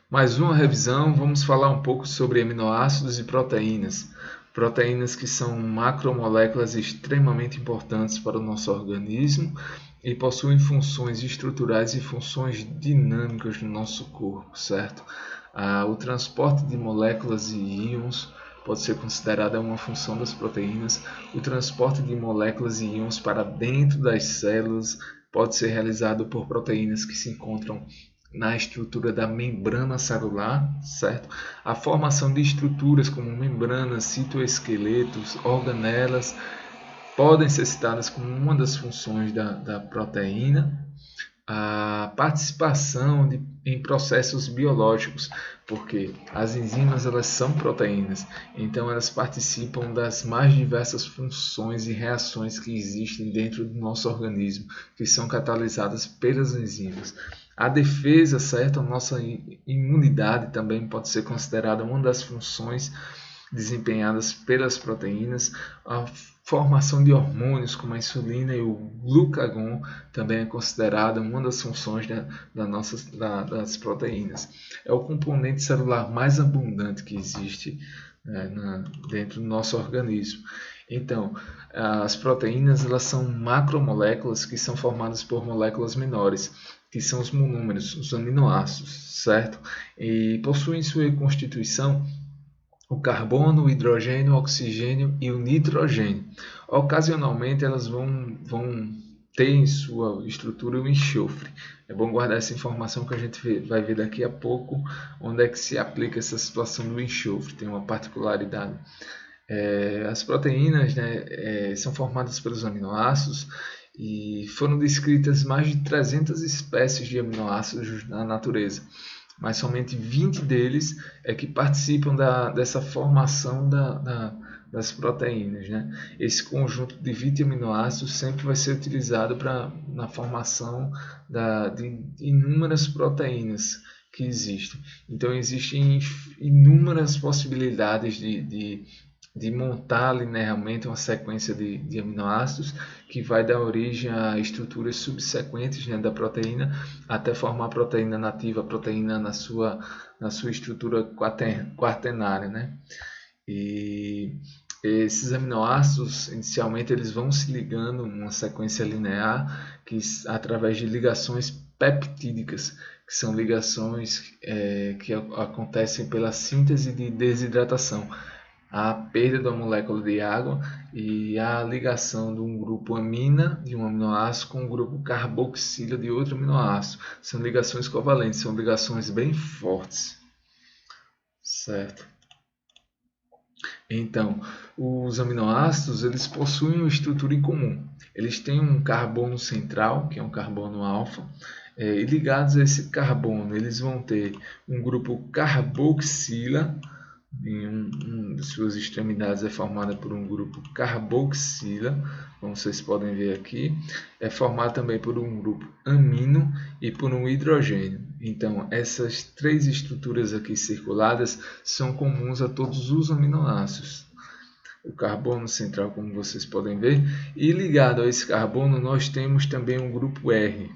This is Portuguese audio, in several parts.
Mais uma revisão, vamos falar um pouco sobre aminoácidos e proteínas. Proteínas que são macromoléculas extremamente importantes para o nosso organismo e possuem funções estruturais e funções dinâmicas no nosso corpo, certo? O transporte de moléculas e íons pode ser considerada uma função das proteínas. O transporte de moléculas e íons para dentro das células pode ser realizado por proteínas que se encontram na estrutura da membrana celular, certo? A formação de estruturas como membranas, citoesqueletos, organelas podem ser citadas como uma das funções da proteína. A participação em processos biológicos, porque as enzimas elas são proteínas, então elas participam das mais diversas funções e reações que existem dentro do nosso organismo, que são catalisadas pelas enzimas. A defesa, certo? A nossa imunidade também pode ser considerada uma das funções desempenhadas pelas proteínas. A formação de hormônios como a insulina e o glucagon também é considerada uma das funções das proteínas. É o componente celular mais abundante que existe dentro do nosso organismo. Então, as proteínas elas são macromoléculas que são formadas por moléculas menores, que são os monômeros, os aminoácidos, certo? E possuem sua constituição o carbono, o hidrogênio, o oxigênio e o nitrogênio. Ocasionalmente elas vão ter em sua estrutura o enxofre. É bom guardar essa informação que a gente vai ver daqui a pouco onde é que se aplica essa situação do enxofre, tem uma particularidade. As proteínas, né, são formadas pelos aminoácidos e foram descritas mais de 300 espécies de aminoácidos na natureza, mas somente 20 deles é que participam dessa formação das proteínas. Né? Esse conjunto de 20 aminoácidos sempre vai ser utilizado na formação de inúmeras proteínas que existem. Então, existem inúmeras possibilidades de montar linearmente uma sequência de aminoácidos que vai dar origem a estruturas subsequentes, né, da proteína até formar a proteína nativa, a proteína na sua estrutura quaternária. Né? E esses aminoácidos, inicialmente, eles vão se ligando em uma sequência linear através de ligações peptídicas, que são ligações que acontecem pela síntese de desidratação, a perda da molécula de água e a ligação de um grupo amina de um aminoácido com um grupo carboxila de outro aminoácido. São ligações covalentes, são ligações bem fortes, certo? Então, os aminoácidos eles possuem uma estrutura em comum. Eles têm um carbono central, que é um carbono alfa, e ligados a esse carbono, eles vão ter um grupo carboxila. Em de suas extremidades é formada por um grupo carboxila, como vocês podem ver aqui. É formado também por um grupo amino e por um hidrogênio. Então, essas três estruturas aqui circuladas são comuns a todos os aminoácidos. O carbono central, como vocês podem ver, e ligado a esse carbono nós temos também um grupo R,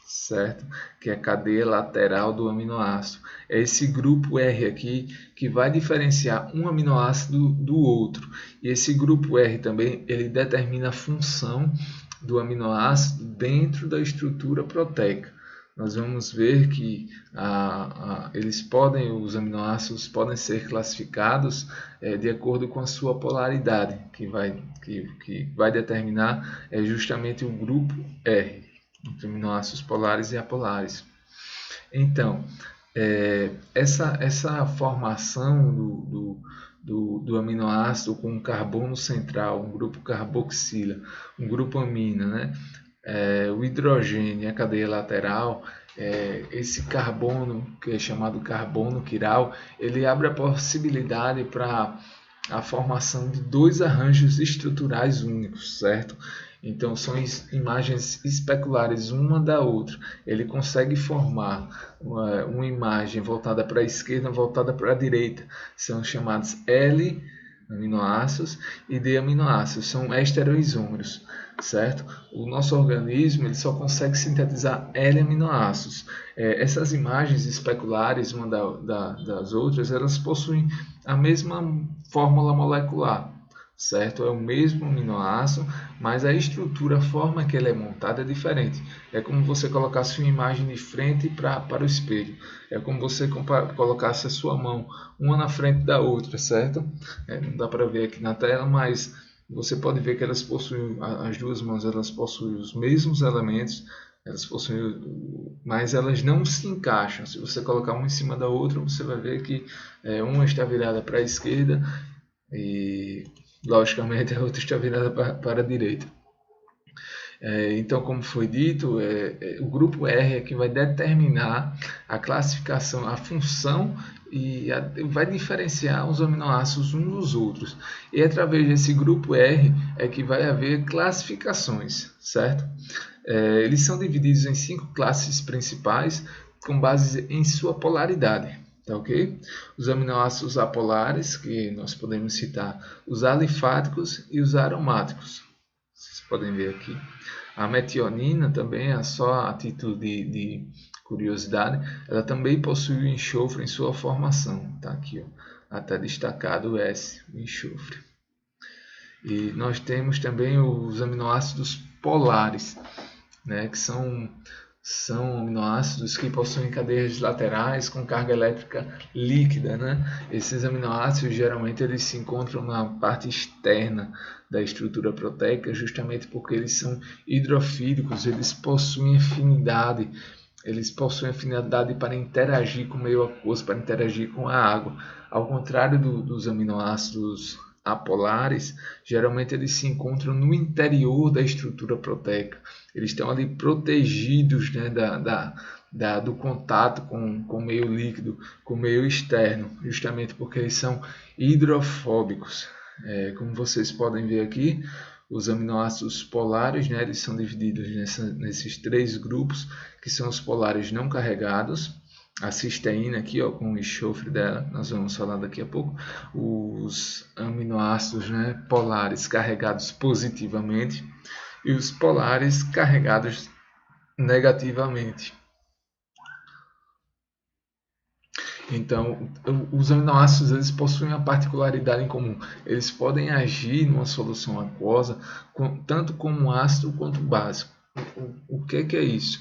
certo? Que é a cadeia lateral do aminoácido. É esse grupo R aqui que vai diferenciar um aminoácido do outro. E esse grupo R também ele determina a função do aminoácido dentro da estrutura proteica. Nós vamos ver que os aminoácidos podem ser classificados de acordo com a sua polaridade, que vai determinar justamente o grupo R, entre aminoácidos polares e apolares. Então, essa formação do aminoácido com um carbono central, um grupo carboxila, um grupo amina, né? O hidrogênio, a cadeia lateral, esse carbono, que é chamado carbono quiral, ele abre a possibilidade para a formação de dois arranjos estruturais únicos, certo? Então, são imagens especulares uma da outra. Ele consegue formar uma imagem voltada para a esquerda, voltada para a direita. São chamadas L aminoácidos, e D aminoácidos, são estereoisômeros, certo? O nosso organismo ele só consegue sintetizar L aminoácidos. Essas imagens especulares uma das outras, elas possuem a mesma fórmula molecular, certo? É o mesmo aminoácido, mas a estrutura, a forma que ele é montado é diferente. É como você colocasse uma imagem de frente para o espelho. É como você colocasse a sua mão uma na frente da outra, certo? Não dá para ver aqui na tela, mas você pode ver que elas possuem, as duas mãos, elas possuem os mesmos elementos, elas possuem, mas elas não se encaixam. Se você colocar uma em cima da outra, você vai ver que uma está virada para a esquerda e, logicamente, a outra está virada para a direita. Então, como foi dito, o grupo R é que vai determinar a classificação, a função e vai diferenciar os aminoácidos uns dos outros. E através desse grupo R é que vai haver classificações, certo? Eles são divididos em 5 classes principais com base em sua polaridade. Tá, ok? Os aminoácidos apolares, que nós podemos citar os alifáticos e os aromáticos. Vocês podem ver aqui. A metionina também, só a título de curiosidade, ela também possui o enxofre em sua formação. Tá aqui, ó, até destacado o S, o enxofre. E nós temos também os aminoácidos polares, né, que são aminoácidos que possuem cadeias laterais com carga elétrica líquida, né? Esses aminoácidos geralmente eles se encontram na parte externa da estrutura proteica, justamente porque eles são hidrofílicos, eles possuem afinidade para interagir com o meio aquoso, para interagir com a água. Ao contrário dos aminoácidos apolares, geralmente eles se encontram no interior da estrutura proteica. Eles estão ali protegidos, né, do contato com o meio líquido, com o meio externo, justamente porque eles são hidrofóbicos. Como vocês podem ver aqui, os aminoácidos polares, né, eles são divididos nesses 3 grupos, que são os polares não carregados. A cisteína aqui, ó, com o enxofre dela, nós vamos falar daqui a pouco. Os aminoácidos, né, polares carregados positivamente e os polares carregados negativamente. Então, os aminoácidos eles possuem uma particularidade em comum. Eles podem agir numa solução aquosa tanto como ácido quanto básico. O que é isso?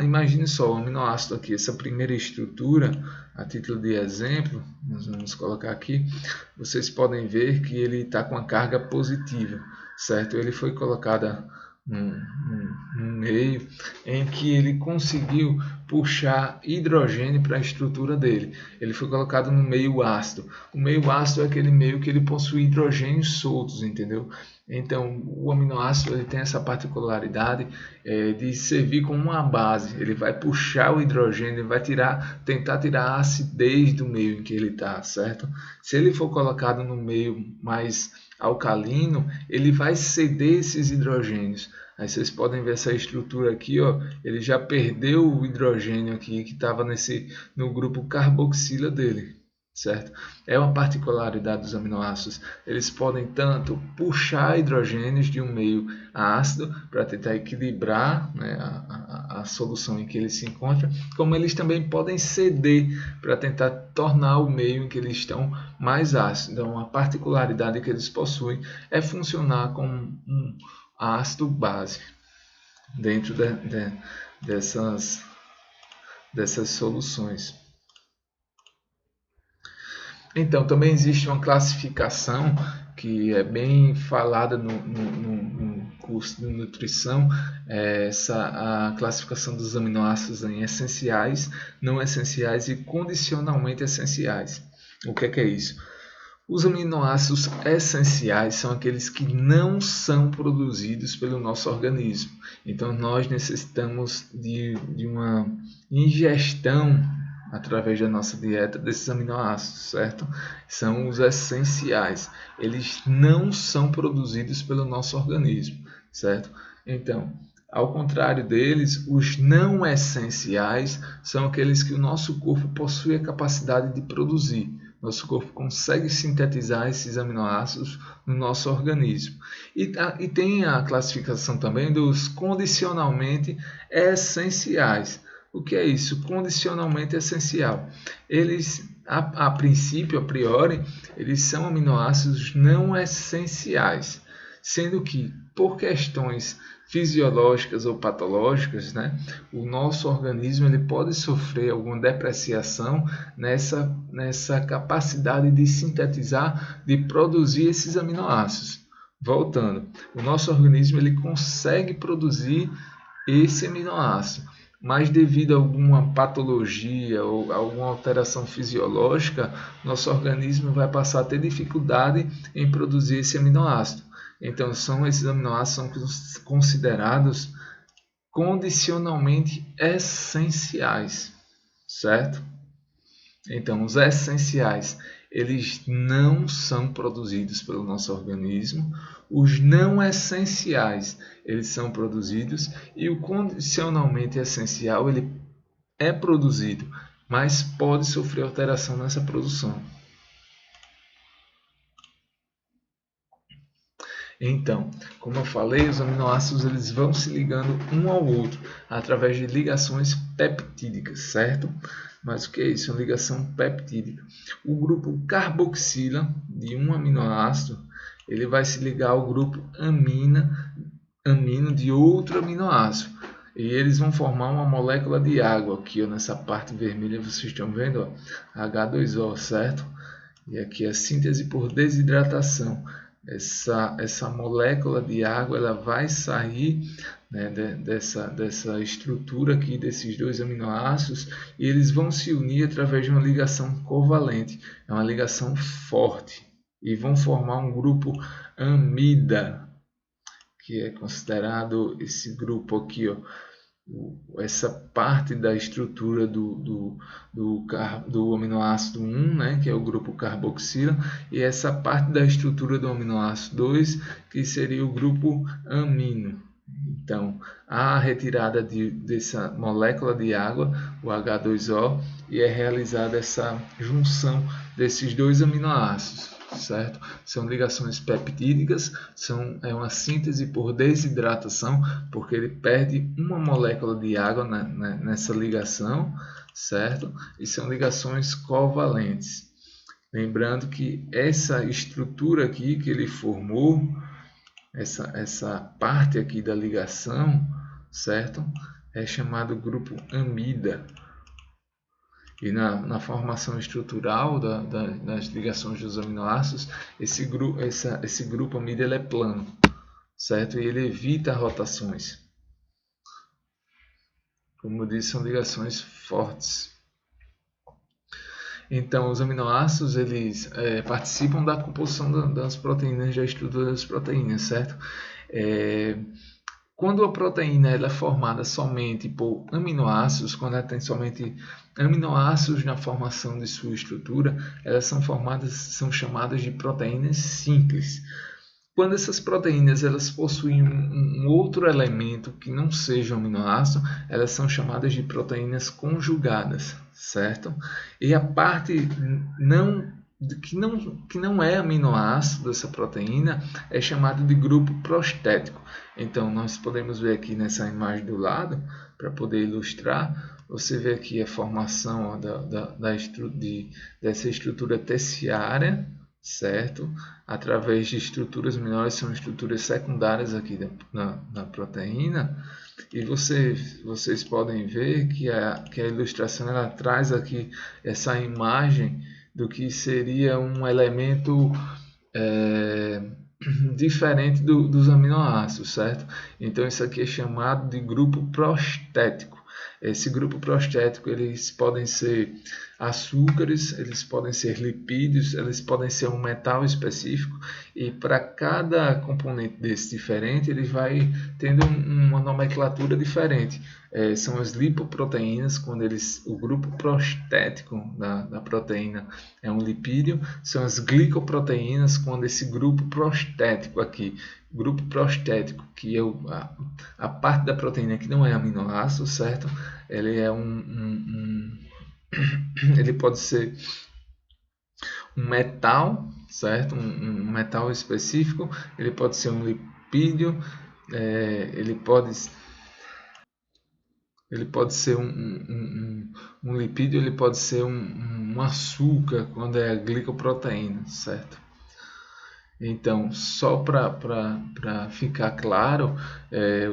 Imagine só o aminoácido aqui, essa primeira estrutura, a título de exemplo, nós vamos colocar aqui, vocês podem ver que ele está com a carga positiva, certo? Ele foi colocado num meio em que ele conseguiu puxar hidrogênio para a estrutura dele. Ele foi colocado no meio ácido. O meio ácido é aquele meio que ele possui hidrogênios soltos, entendeu? Então, o aminoácido ele tem essa particularidade de servir como uma base. Ele vai puxar o hidrogênio, ele vai tentar tirar a acidez do meio em que ele está, certo? Se ele for colocado no meio mais alcalino, ele vai ceder esses hidrogênios. Aí vocês podem ver essa estrutura aqui, ó, ele já perdeu o hidrogênio aqui que estava no grupo carboxila dele, certo? É uma particularidade dos aminoácidos. Eles podem tanto puxar hidrogênios de um meio ácido para tentar equilibrar, né, a solução em que ele se encontra, como eles também podem ceder para tentar tornar o meio em que eles estão mais ácido. Então, a particularidade que eles possuem é funcionar como um ácido base dentro dessas soluções. Então, também existe uma classificação que é bem falada no curso de nutrição, a classificação dos aminoácidos em essenciais, não essenciais e condicionalmente essenciais. O que é isso? Os aminoácidos essenciais são aqueles que não são produzidos pelo nosso organismo. Então, nós necessitamos de uma ingestão através da nossa dieta desses aminoácidos, certo? São os essenciais. Eles não são produzidos pelo nosso organismo, certo? Então, ao contrário deles, os não essenciais são aqueles que o nosso corpo possui a capacidade de produzir, Nosso corpo consegue sintetizar esses aminoácidos no nosso organismo. E tem a classificação também dos condicionalmente essenciais. O que é isso? Condicionalmente essencial. Eles, a princípio, a priori, eles são aminoácidos não essenciais, sendo que, por questões fisiológicas ou patológicas, né, o nosso organismo ele pode sofrer alguma depreciação nessa capacidade de sintetizar, de produzir esses aminoácidos. Voltando, o nosso organismo ele consegue produzir esse aminoácido, mas devido a alguma patologia ou alguma alteração fisiológica, nosso organismo vai passar a ter dificuldade em produzir esse aminoácido. Então, esses aminoácidos são considerados condicionalmente essenciais, certo? Então, os essenciais, eles não são produzidos pelo nosso organismo. Os não essenciais, eles são produzidos. E o condicionalmente essencial, ele é produzido, mas pode sofrer alteração nessa produção. Então, como eu falei, os aminoácidos eles vão se ligando um ao outro através de ligações peptídicas, certo? Mas o que é isso? Uma ligação peptídica. O grupo carboxila de um aminoácido ele vai se ligar ao grupo amino de outro aminoácido. E eles vão formar uma molécula de água. Aqui, ó, nessa parte vermelha, vocês estão vendo, ó, H2O, certo? E aqui a síntese por desidratação. Essa molécula de água ela vai sair, né, dessa estrutura aqui desses dois aminoácidos e eles vão se unir através de uma ligação covalente. É uma ligação forte e vão formar um grupo amida, que é considerado esse grupo aqui, ó, essa parte da estrutura do aminoácido 1, né, que é o grupo carboxila, e essa parte da estrutura do aminoácido 2, que seria o grupo amino. Então, há a retirada dessa molécula de água, o H2O, e é realizada essa junção desses dois aminoácidos, certo? São ligações peptídicas, é uma síntese por desidratação, porque ele perde uma molécula de água nessa ligação, certo? E são ligações covalentes. Lembrando que essa estrutura aqui que ele formou, essa parte aqui da ligação, certo? É chamado grupo amida. E na formação estrutural das ligações dos aminoácidos, esse grupo amida ele é plano, certo? E ele evita rotações. Como eu disse, são ligações fortes. Então, os aminoácidos eles participam da composição das proteínas, da estrutura das proteínas, certo? Quando a proteína ela é formada somente por aminoácidos, quando ela tem somente aminoácidos na formação de sua estrutura, elas são chamadas de proteínas simples. Quando essas proteínas elas possuem um outro elemento que não seja um aminoácido, elas são chamadas de proteínas conjugadas, certo? E a parte que não é aminoácido dessa proteína é chamado de grupo prostético. Então, nós podemos ver aqui nessa imagem do lado, para poder ilustrar, você vê aqui a formação dessa estrutura terciária, certo? Através de estruturas menores, são estruturas secundárias aqui na proteína. E vocês podem ver que a ilustração ela traz aqui essa imagem do que seria um elemento diferente dos aminoácidos, certo? Então isso aqui é chamado de grupo prostético. Esse grupo prostético eles podem ser açúcares, eles podem ser lipídios, eles podem ser um metal específico, e para cada componente desse diferente ele vai tendo uma nomenclatura diferente. São as lipoproteínas, quando o grupo prostético da proteína é um lipídio. São as glicoproteínas, quando esse grupo prostético aqui, grupo prostético, que é a parte da proteína que não é aminoácido, certo? Ele é ele pode ser um metal, certo? Um metal específico, ele pode ser um lipídio, ele pode ser um lipídio, ele pode ser um açúcar quando é a glicoproteína, certo? Então, só para ficar claro,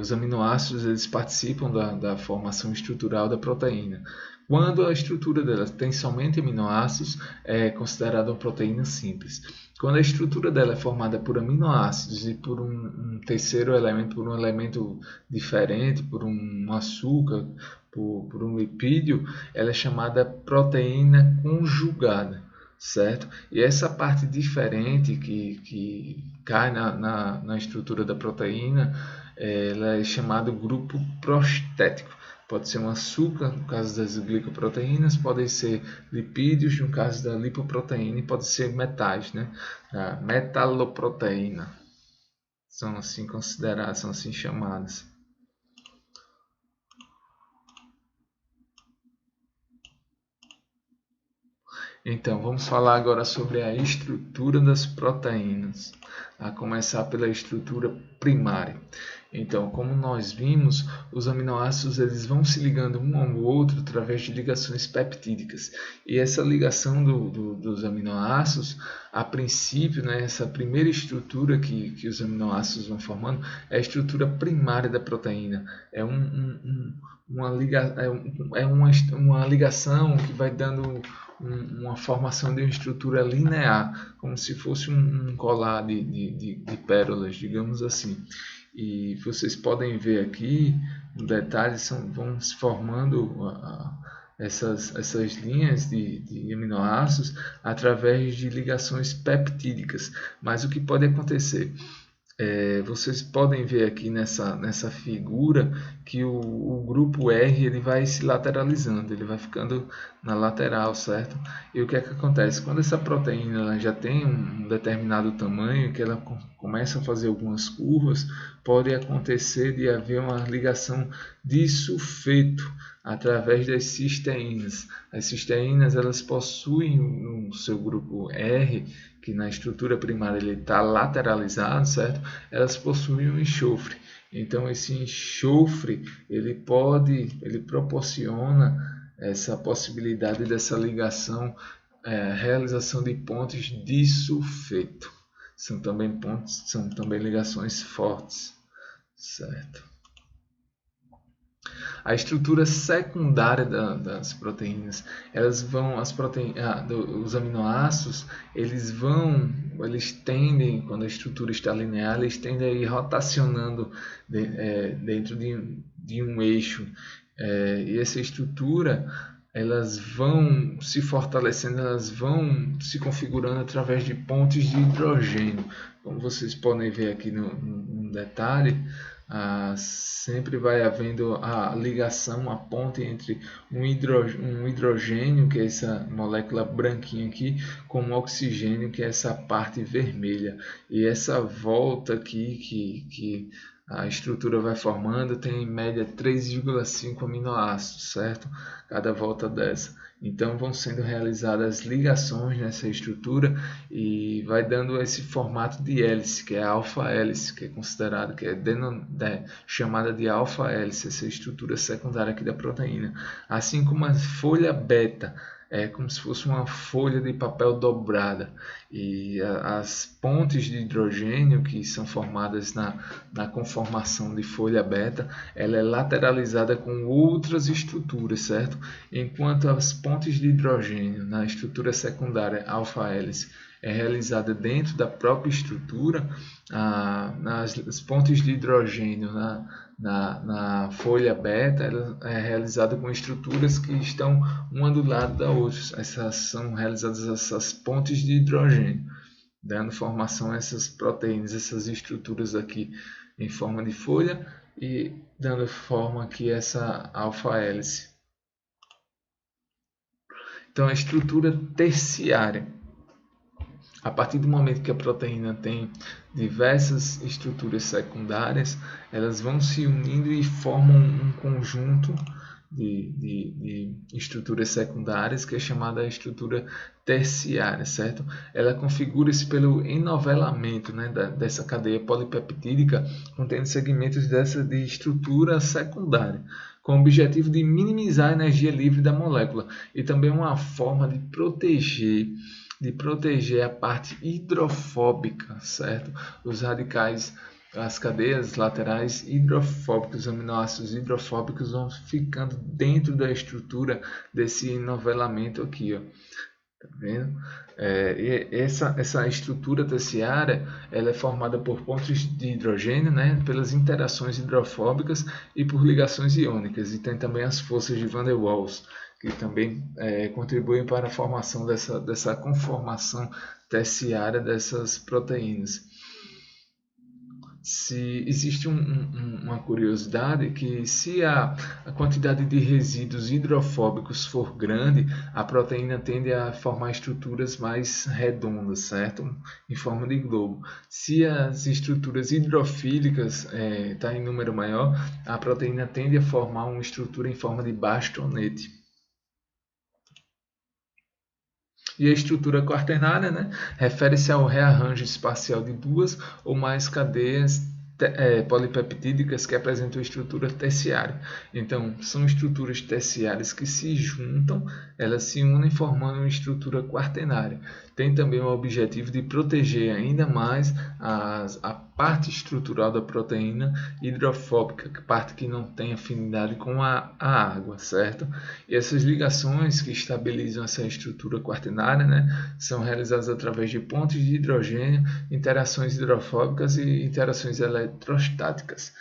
os aminoácidos eles participam da formação estrutural da proteína. Quando a estrutura dela tem somente aminoácidos, é considerada uma proteína simples. Quando a estrutura dela é formada por aminoácidos e por um terceiro elemento, por um elemento diferente, por um açúcar, por um lipídio, ela é chamada proteína conjugada, certo? E essa parte diferente que cai na estrutura da proteína, ela é chamada grupo prostético. Pode ser um açúcar, no caso das glicoproteínas, podem ser lipídios, no caso da lipoproteína, e pode ser metais, né? A metaloproteína. São assim consideradas, são assim chamadas. Então, vamos falar agora sobre a estrutura das proteínas, a começar pela estrutura primária. Então, como nós vimos, os aminoácidos eles vão se ligando um ao outro através de ligações peptídicas. E essa ligação dos aminoácidos, a princípio, né, essa primeira estrutura que os aminoácidos vão formando é a estrutura primária da proteína. É uma ligação que vai dando uma formação de uma estrutura linear, como se fosse um colar de pérolas, digamos assim. E vocês podem ver aqui, no detalhe, vão se formando essas linhas de aminoácidos através de ligações peptídicas. Mas o que pode acontecer? Vocês podem ver aqui nessa figura que o grupo R ele vai se lateralizando, ele vai ficando na lateral, certo? E o que é que acontece? Quando essa proteína ela já tem um determinado tamanho, que ela começa a fazer algumas curvas, pode acontecer de haver uma ligação de sulfeto através das cisteínas. As cisteínas elas possuem no seu grupo R, que na estrutura primária ele está lateralizado, certo? Elas possuem um enxofre. Então esse enxofre ele proporciona essa possibilidade dessa ligação, realização de pontes de sulfeto. São também ligações fortes, certo? A estrutura secundária das proteínas, os aminoácidos, eles tendem, quando a estrutura está linear, eles tendem a ir rotacionando dentro de um eixo. E essa estrutura, elas vão se fortalecendo, elas vão se configurando através de pontes de hidrogênio. Como vocês podem ver aqui no detalhe, sempre vai havendo a ligação, a ponte entre um hidrogênio, que é essa molécula branquinha aqui, com o oxigênio, que é essa parte vermelha. E essa volta aqui que a estrutura vai formando tem em média 3,5 aminoácidos, certo? Cada volta dessa. Então vão sendo realizadas ligações nessa estrutura e vai dando esse formato de hélice, que é a alfa-hélice, que é considerado, chamada de alfa-hélice, essa estrutura secundária aqui da proteína. Assim como a folha beta, é como se fosse uma folha de papel dobrada, e as pontes de hidrogênio que são formadas na conformação de folha beta, ela é lateralizada com outras estruturas, certo? Enquanto as pontes de hidrogênio na estrutura secundária alfa-hélice é realizada dentro da própria estrutura, as pontes de hidrogênio na folha beta ela é realizada com estruturas que estão uma do lado da outra. São realizadas essas pontes de hidrogênio, dando formação a essas proteínas, essas estruturas aqui em forma de folha e dando forma aqui essa alfa-hélice. Então a estrutura terciária, a partir do momento que a proteína tem diversas estruturas secundárias, elas vão se unindo e formam um conjunto de estruturas secundárias, que é chamada estrutura terciária, certo? Ela configura-se pelo enovelamento, né, dessa cadeia polipeptídica contendo segmentos dessa de estrutura secundária, com o objetivo de minimizar a energia livre da molécula e também uma forma de proteger a parte hidrofóbica, certo? Os radicais, as cadeias laterais hidrofóbicas, os aminoácidos hidrofóbicos vão ficando dentro da estrutura desse enovelamento aqui, ó. Tá vendo? E essa estrutura terciária ela é formada por pontos de hidrogênio, né, pelas interações hidrofóbicas e por ligações iônicas. E tem também as forças de Van der Waals, que também contribuem para a formação dessa conformação terciária dessas proteínas. Se existe uma curiosidade que se a quantidade de resíduos hidrofóbicos for grande, a proteína tende a formar estruturas mais redondas, certo? Em forma de globo. Se as estruturas hidrofílicas estão em número maior, a proteína tende a formar uma estrutura em forma de bastonete. E a estrutura quaternária, né, refere-se ao rearranjo espacial de duas ou mais cadeias polipeptídicas que apresentam estrutura terciária. Então, são estruturas terciárias que se juntam, elas se unem formando uma estrutura quaternária. Tem também o objetivo de proteger ainda mais a parte estrutural da proteína hidrofóbica, que parte que não tem afinidade com a água, certo? E essas ligações que estabilizam essa estrutura quaternária, né, são realizadas através de pontes de hidrogênio, interações hidrofóbicas e interações eletrostáticas.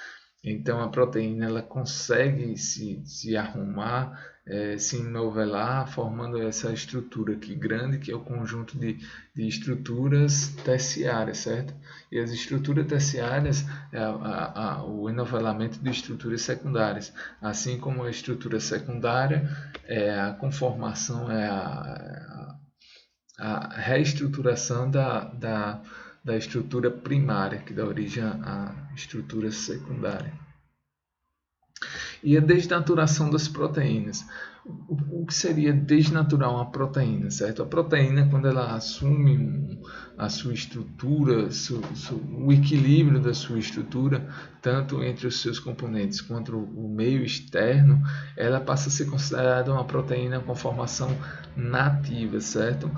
Então a proteína ela consegue se arrumar, se enovelar, formando essa estrutura aqui grande, que é o conjunto de estruturas terciárias, certo? E as estruturas terciárias é o enovelamento de estruturas secundárias, assim como a estrutura secundária a conformação, a reestruturação da estrutura primária, que dá origem à estrutura secundária. E a desnaturação das proteínas. O que seria desnaturar uma proteína, certo? A proteína, quando ela assume a sua estrutura, o equilíbrio da sua estrutura, tanto entre os seus componentes quanto o meio externo, ela passa a ser considerada uma proteína com formação nativa, certo?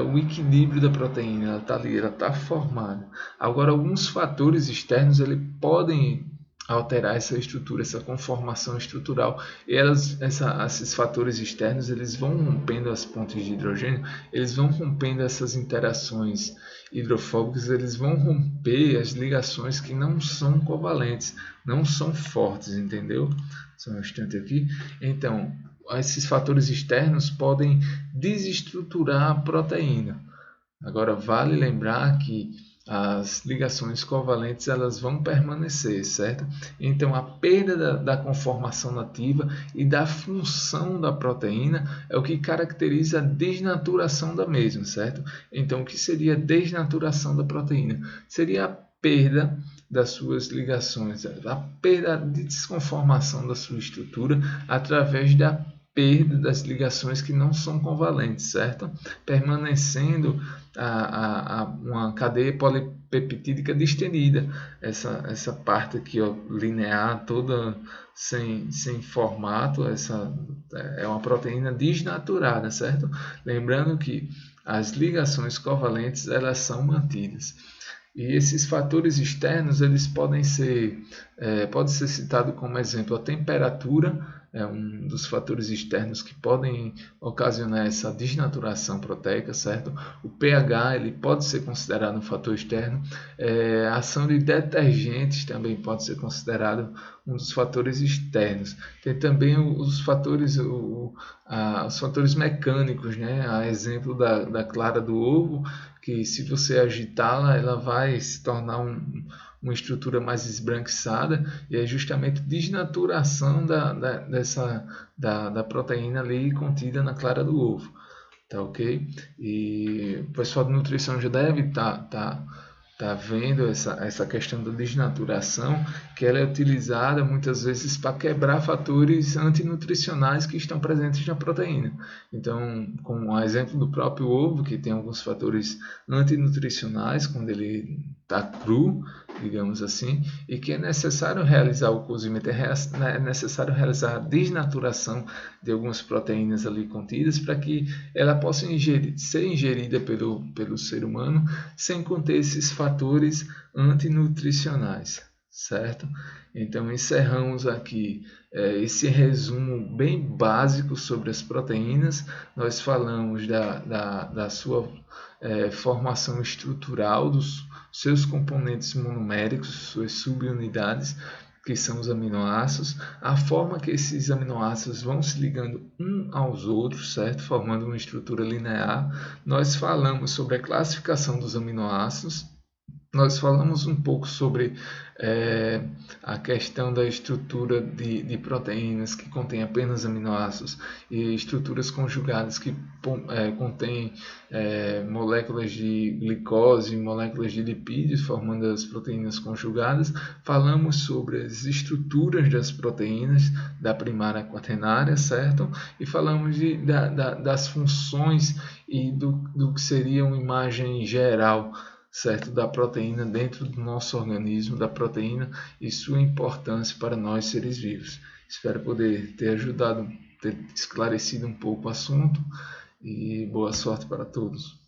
O equilíbrio da proteína, ela está ali, ela está formada. Agora, alguns fatores externos, ele podem alterar essa estrutura, essa conformação estrutural. E esses fatores externos, eles vão rompendo as pontes de hidrogênio, eles vão rompendo essas interações hidrofóbicas, eles vão romper as ligações que não são covalentes, não são fortes, entendeu? Só um instante aqui. Então, esses fatores externos podem desestruturar a proteína. Agora, vale lembrar que as ligações covalentes elas vão permanecer, certo? Então, a perda da conformação nativa e da função da proteína é o que caracteriza a desnaturação da mesma, certo? Então, o que seria a desnaturação da proteína? Seria a perda das suas ligações, a perda de desconformação da sua estrutura através da perda das ligações que não são covalentes, certo? Permanecendo uma cadeia polipeptídica distendida, essa parte aqui, ó, linear, toda sem formato, essa é uma proteína desnaturada, certo? Lembrando que as ligações covalentes elas são mantidas. E esses fatores externos eles podem ser citado como exemplo a temperatura, é um dos fatores externos que podem ocasionar essa desnaturação proteica, certo? O pH ele pode ser considerado um fator externo. A ação de detergentes também pode ser considerado um dos fatores externos. Tem também os fatores mecânicos, né? A exemplo da clara do ovo, que se você agitá-la, ela vai se tornar uma estrutura mais esbranquiçada, e é justamente desnaturação da proteína ali contida na clara do ovo, tá ok? E o pessoal de nutrição já deve tá está vendo essa questão da desnaturação, que ela é utilizada muitas vezes para quebrar fatores antinutricionais que estão presentes na proteína. Então, como o exemplo do próprio ovo, que tem alguns fatores antinutricionais quando ele está cru, digamos assim, e que é necessário realizar o cozimento, é necessário realizar a desnaturação de algumas proteínas ali contidas para que ela possa ser ingerida pelo ser humano sem conter esses fatores antinutricionais, certo? Então encerramos aqui esse resumo bem básico sobre as proteínas. Nós falamos da sua formação estrutural, dos seus componentes monoméricos, suas subunidades, que são os aminoácidos, a forma que esses aminoácidos vão se ligando um aos outros, certo? Formando uma estrutura linear. Nós falamos sobre a classificação dos aminoácidos. Nós falamos um pouco sobre a questão da estrutura de proteínas que contém apenas aminoácidos e estruturas conjugadas que contêm moléculas de glicose, moléculas de lipídios, formando as proteínas conjugadas. Falamos sobre as estruturas das proteínas, da primária à quaternária, certo? E falamos das funções e do que seria uma imagem geral, certo, da proteína dentro do nosso organismo, da proteína e sua importância para nós seres vivos. Espero poder ter ajudado, ter esclarecido um pouco o assunto e boa sorte para todos.